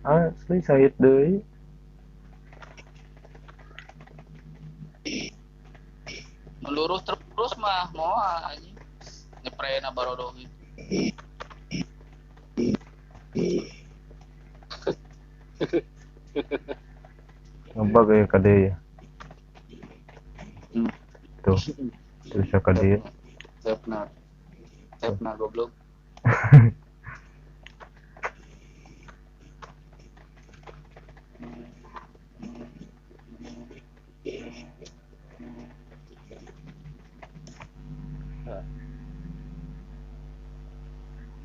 Asli Said deui. Melurus terus mah moal anjing. Nyeprena barodoh gitu. Ngebug ya kade ya. Hmm. Tuh, bisa kade. Sepna goblok.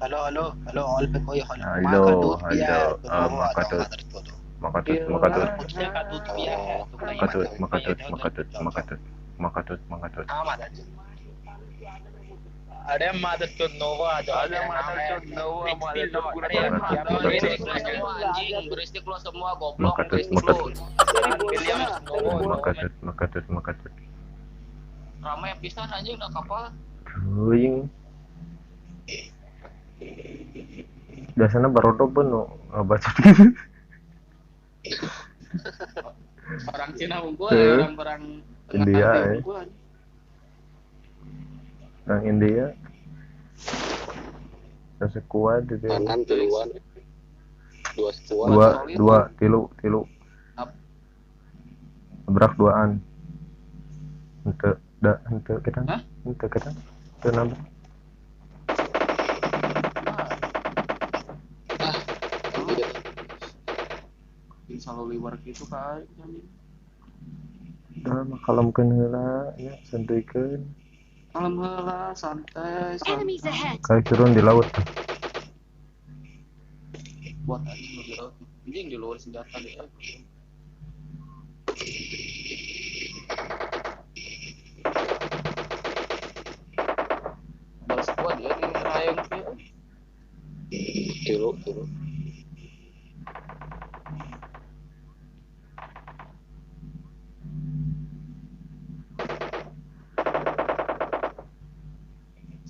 Hello all पे कोई माँ Halo, का दूध पिया halo. है तो वो आ जाओ Makatut, मदर को दो makatut, अगर makatut, कुत्ते का दूध पिया है तो कोई makatut, मदर कोई makatut, इधर उधर makatut, जाओ जाओ makatut, makatut, makatut. हाँ मदर अरे मदर तो नोवा आ जाओ Ada mothercode Noah, mothercode guna अरे tangan mother siapa Berisik itu? lu semua anjing, berisik lu semua goblok, Makatut, berisik lu. makatut, Williams makatut, makatut, makatut. Ramai pisan anjing udah kapal. Cuing. Biasanya barodo penuh ngebaca. Orang Cina unggul, Tuh. orang-orang India, tengah ya. unggul. Orang India. Sekuat gitu. Kanan duluan. Dua sekuat. Dua, tilu. Berak duaan. Ente kita. Hah? Ente kita. Ente nambah. Selalu liwar gitu kan anjing. Dah makalem heula ya santuikeun. Malam heula santai. Enemies ahead. Kayak turun di laut. Buat anjing lu di laut. Anjing di luar senjata deh. Balas gua dia di rayang dia. Tilu.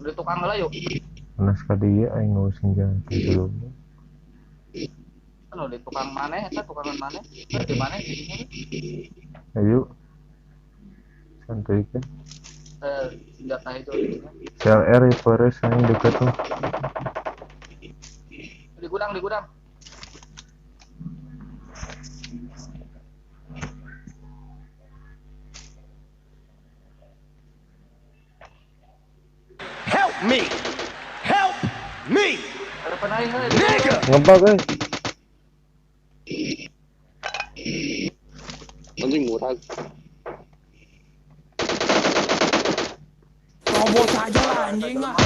Udah tukang lah yuk. Panas ka dieu aing ngusin jangan dulu. Kan udah tukang maneh eta tukangan maneh. Di mana di sini? Ayo. Santuikeun. Senjata itu CLR itu beres aing deket tuh. di gudang. Help me! Help me! Ada penaing kan? Nigga! Ngebug euy. Anjing murah. Robos aja lah anjing ah.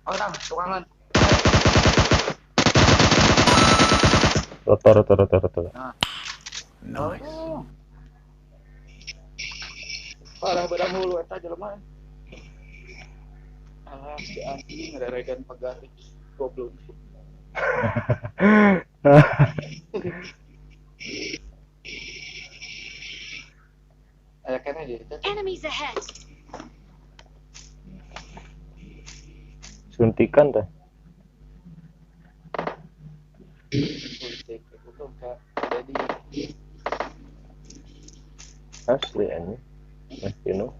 Orang tukangan. Rotor. Nice. Parah bedang hulu eta jelema. Alah si anjing ngereregan pagaris goblok. Aya kene dia teh. Enemies ahead. Suntikan teh. Suntik itu ka jadi Asli anjing. Mas Pino.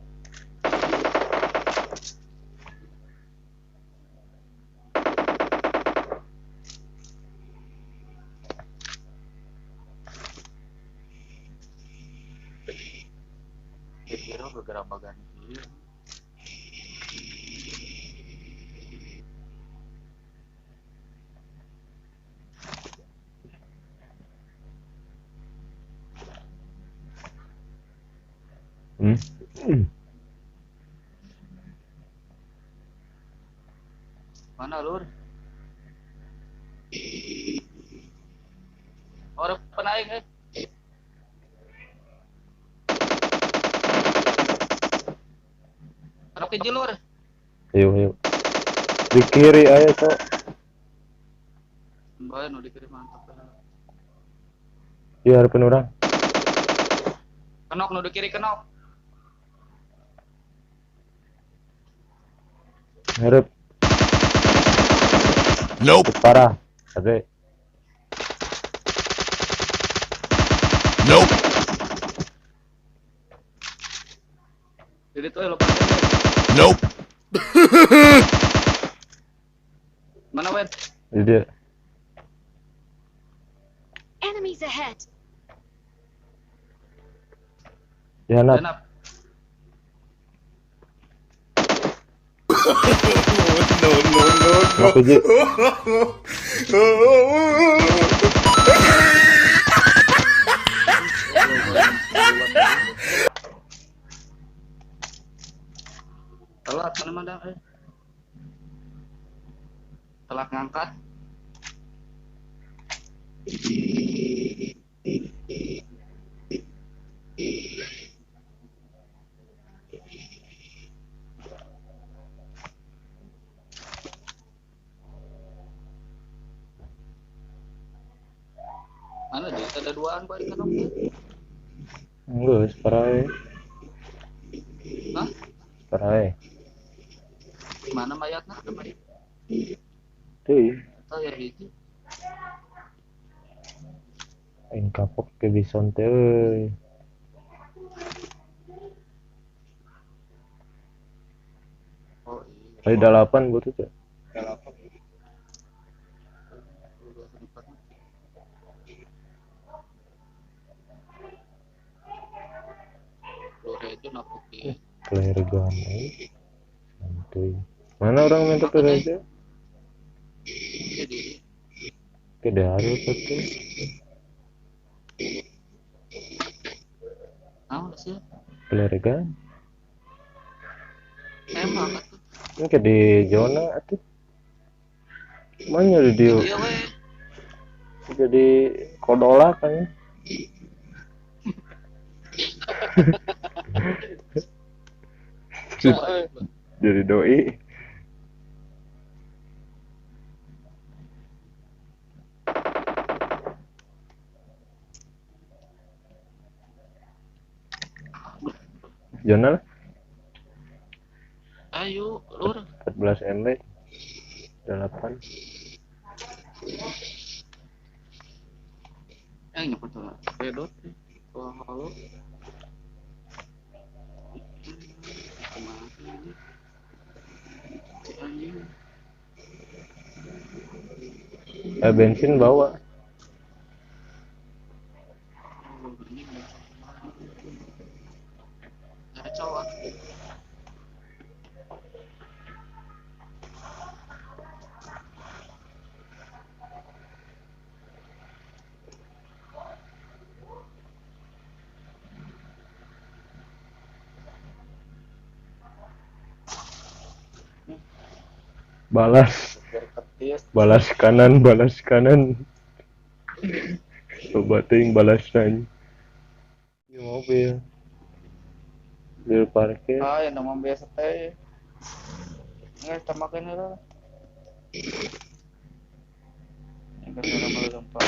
kira gegara bagan ieu. Mana lur? Orang penaing Anak kecil lur. Yuk. Di kiri aja cok. Bae nu dikirim mantap. Iya harapan orang. Kenok nu di kiri kenok. Harap. Sakit parah. Oke. Jadi tuh lo pakai. Mana Wen? Jadi dia. Enemies ahead. Ya nap. Janap. Nap aja. Telat mana mana telat ngangkat. Mana dia? Ada duaan balik kan? Enggak, separai. Hah? Separai. Mana mayatnya? Ada mayat? Tuh, Oh ya itu. aing kapok ke bison teh euy. Oh iya. Ada 8 butuh tuh. Lore itu nakuti. Player gun. Santuy. Mana orang minta player aja? Jadi Tidak harus tuh. apa sih? Player gun. Emang kan tuh. Ini kayak di zona atuh. Mana di dia? Iya weh. Jadi kodola kan. Jadi doi. Zona lah, Ayo, lur. 14 MB 8. Nyapa tuh. Pedot. Wah, halo. Kemana ini? Si anjing. Bensin bawa. Oh, ini ada cowok. Balas kanan coba ting balas nanya di mobil di parkir. Ah, yang nama biasa teh. Nggak tamakan itu. Yang kedua nama lempar.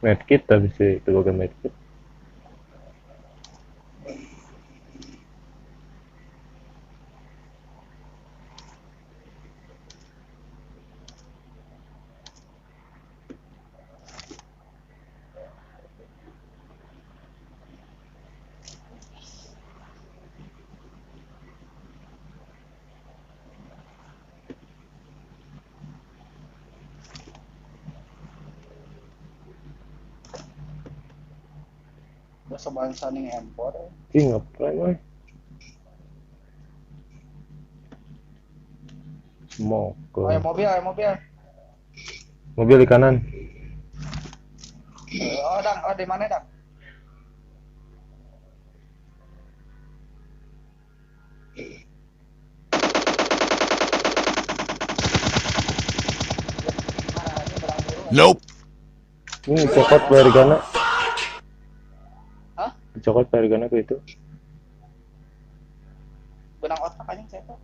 Medkit tapi sih itu bukan medkit. Bahasa bangsa nih empor. Ih ngapain woy? Smoke. Ayo mobil. Mobil di kanan. Oh, Dang, oh di mana, Dang? Ini dicokot player Gana. Hah? Dicokot player Gana ke itu. Benang otak anjing saya tuh.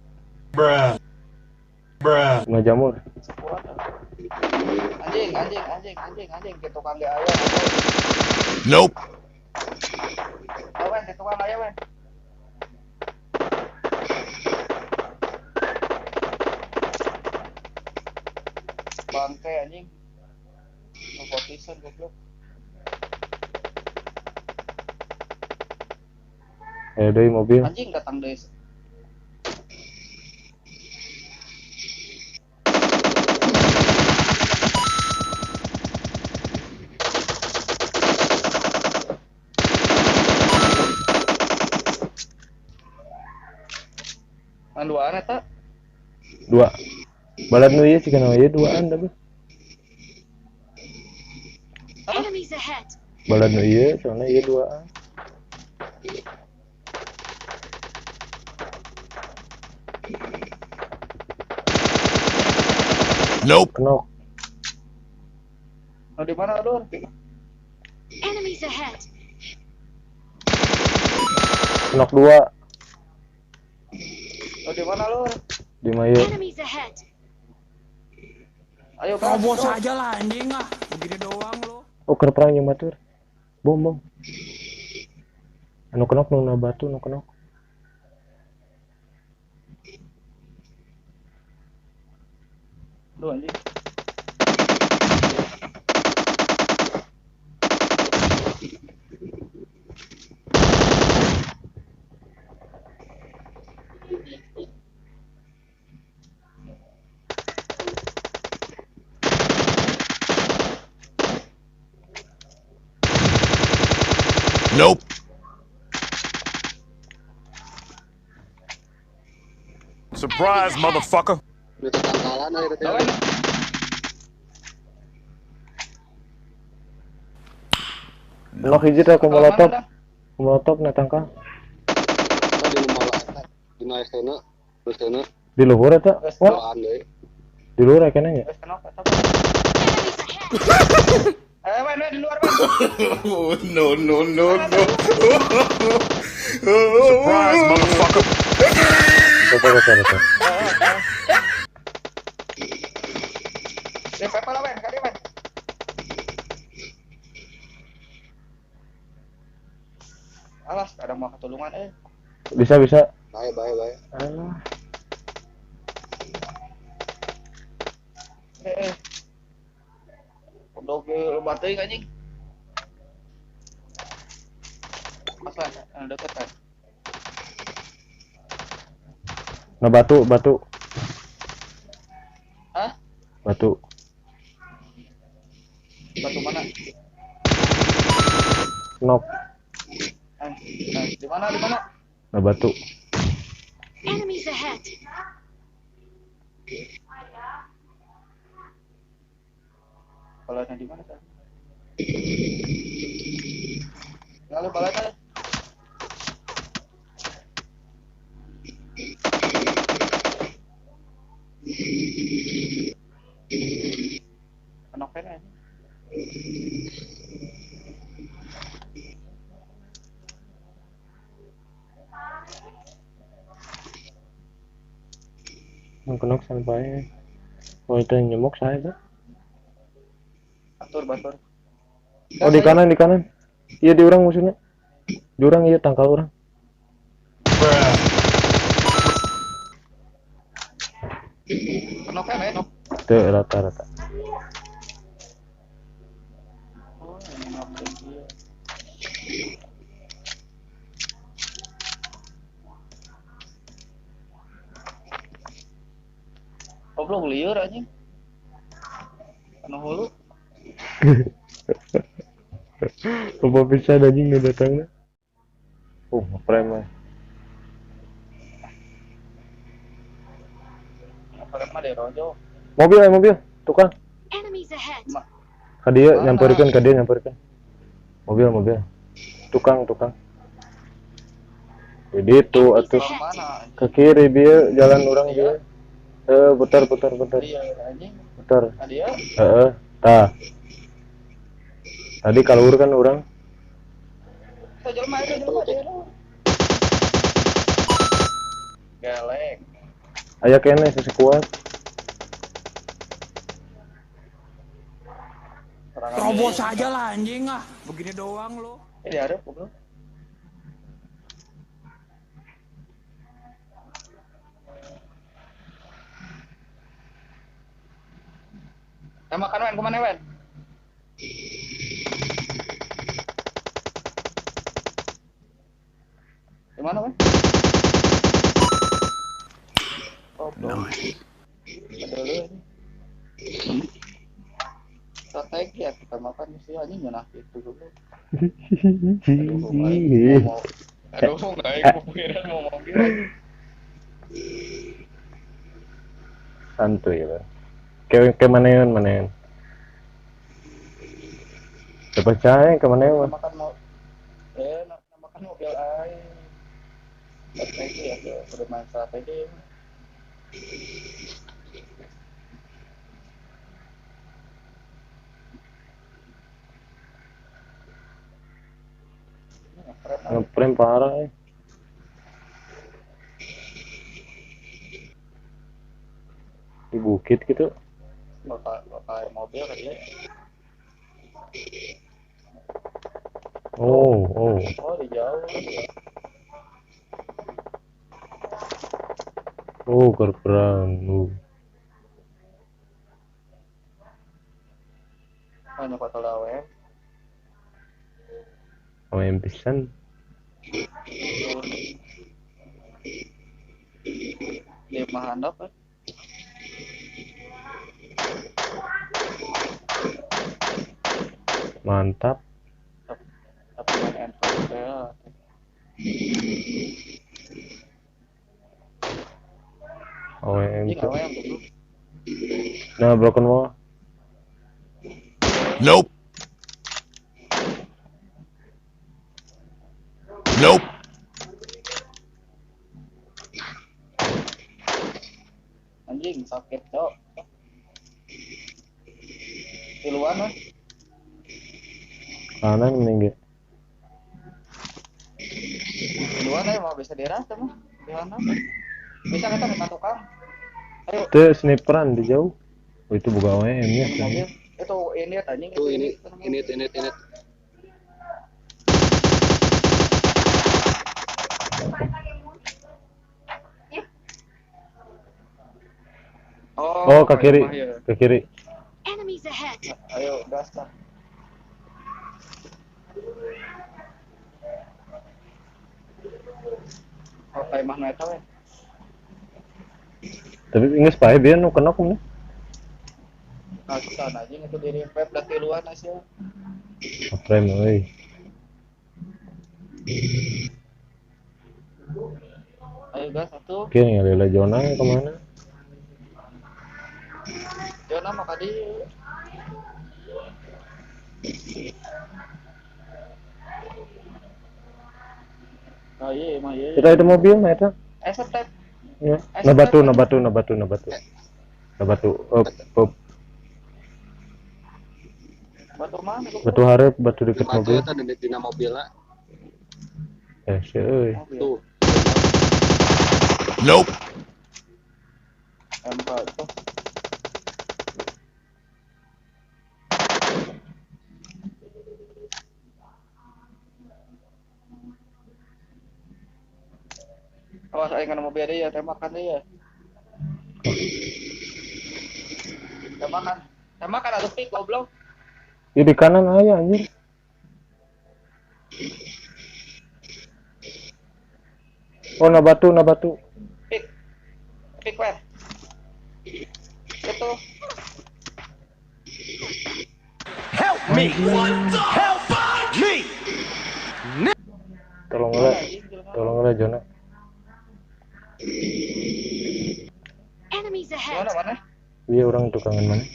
Nggak jamur. Sekuat. Anjing. Anjing ke tukang ge aya. Nope. Awen ke tukang aya wen. Bangke anjing. No position goblok. Dari mobil. Anjing datang deui. Duaan eta? Dua. Balad nu ieu cika na ieu duaan tapi. Enemies ahead. Balad nu ieu soalnya ieu duaan. Nope. Kenok. Oh, di mana, Lur? Enemies ahead. Kenok dua. Oh, di mana, Lur? Di Mayu. Enemies ahead. Ayo, Terobos Bro. aja lah anjing ah. Begini doang lo. Oh, keur perang jeung batur. Bom. Anu kenok nu na batu nu kenok. Duh, anjing. Nope. Surprise, motherfucker. Udah tetanggalan aja teh. Awen. Kenok hiji teh kumolotov na tangkal. Tadi nu malah eta. Dina STN, terus STN Di luhur eta. Wah, doaan deui. di luhur aya kenanya. Wes kenapa? Enemies ahead. Wen, di luar, Wen. No. Surprise, motherfucker. Coba. Di pepa lah, Wen. Kali, Wen. Alas, ada mau ketulungan, Bisa. Bae. Alah. Udah ke lebat teuing anjing. Masa deket kan? Na batu. Hah? Batu. Batu mana? Nok. Di mana? Na batu. Enemies ahead. Balanya di mana, San? Lalu balanya. Kenapa ini? Kenok sampai. Oh, itu yang nyemok saya tuh. Batur. Oh, di kanan. Iya, di orang musuhnya. Di orang, iya, tangkal orang. Kenapa ini? Tuh, rata-rata. Oh, ini ngapain dia? Goblok lieur anjing. Anu hulu. Apa bisa anjing nu datangna? Prem. Apa mah deh rojo. Mobil, tukang. Enemies ahead. Ka dieu Mana? nyamperkeun. Mobil. Tukang. Jadi itu atuh Orang mana? ke kiri dia jalan orang dia. Putar. Iya anjing. Putar. Dia. Tah. Tadi kalur kan orang. Kita jelema dia. Galek. Aya kene sesekuat. Nerobos aja lah anjing ah. Begini doang lo. Ada goblok. Tembakan Wen, kemana Wen? Gimana Wen? Oh, nice. Strategi ya kita makan mesti anjing menah itu dulu. Aduh, nggak ibu pikiran mau mobil. Santuy lah. Ke mana yun? Percaya ke mana yun? Makan mau, makan mobil air. Strategi ya, udah main strategi. Ngeprem parah ya. Di bukit gitu. Bakal mobil kali ya. Oh. Oh, di jauh. Oh, berperang. Hanya kota lawe. Main pisan. Lima handap kan? Mantap. Tapi main handphone saya. OM Ini tuh. kawe yang dulu. Nah, broken wall. Nope. Nope. Anjing sakit cok. Di luar mah. Kanan meninggal. Di luar ya mau bisa dirasa mah. Di mana? Bisa kita minta tukang. Ayo. Itu sniperan di jauh. Oh, itu buka OM nya. Mobil. Itu ini anjing Tuh ini. Oh, ke kiri. Ke kiri. Enemies ahead. Ayo, gas lah. Oh, kayak mana itu ya? Tapi ingat pae biar nu kenok nih. Nah, sana aja itu diri web dari luar nasi. Frame euy. Ayo gas satu. Oke, ngalila zona kemana? Jangan nama kadi. Oh iya, emang iya. Kita itu mobil, nah itu. Step. Ya. Nabatu. Up. Batu mana? Batu harap, batu deket Batu mobil. eta dina mobil lah. Euy. Tuh. Nope. M4 tuh. Awas aing kana mobil dia, tembakan dia. Tembakan atuh pik goblok. Ya di kanan aya anjir. Oh, nabatu. Pik weh. Itu. Help me. Help me. Tolong lah zona. Enemies ahead. Mana? Iya orang tukangan mana?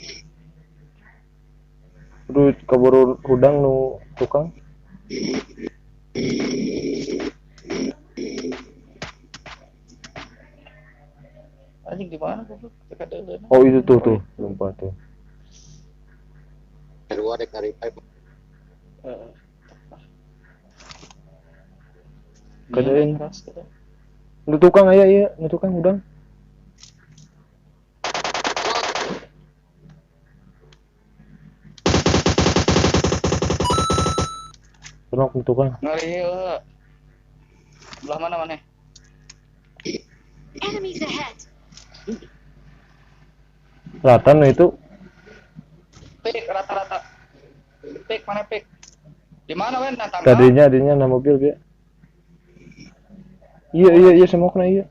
Aduh, kabur hudang nu tukang. Anjing di mana goblok? Dekat deuleu. Oh, itu tuh, lupa tuh. Kedua dek dari pipe. Kadain. Nu tukang aya ieu, nu tukang hudang. Tenok itu kan. Ngari belah mana mana? Enemies ahead. Selatan itu. Pik rata-rata. Pik mana pik? Di mana wen? Nah, tangga. Tadinya na mobil dia. Iya semua kena iya.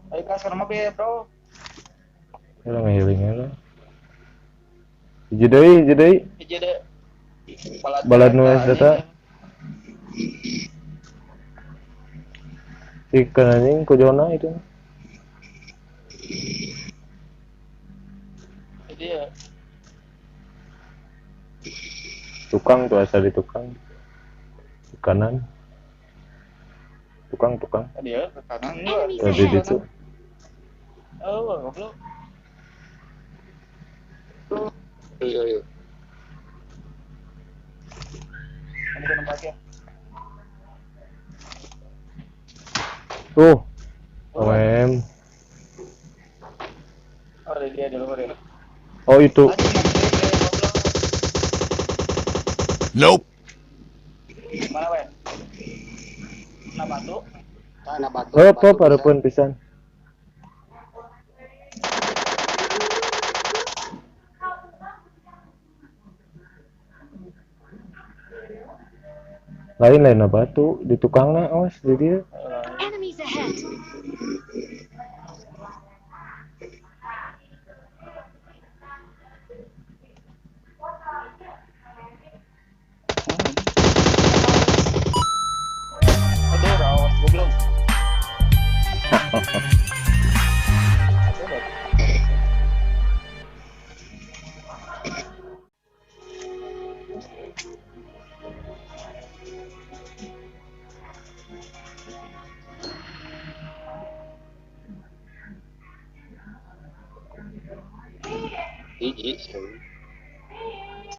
Ayo kas ke rumah be bro. Lah ngehealing lah. Hiji deui. Hiji deh. Balad nu es data. Ikan anjing ku zona itu. Jadi ya. Tukang tuh asal di tukang. Di kanan. Tukang. Tadi ya ke kanan Enemies Tadi ahead. itu. Oh, goblok. Iya. Ini ke tempat ya. Tuh. OM. Oh, ada dia di luar ya. Oh itu. Anjing ngantri goblok. Nope. Mana wen? Nah batu. Nah, batu. Apa parepun pisan. Lain na batu di tukangna awas di dia. Enemies ahead. Aduh, rawas goblok. Hiji.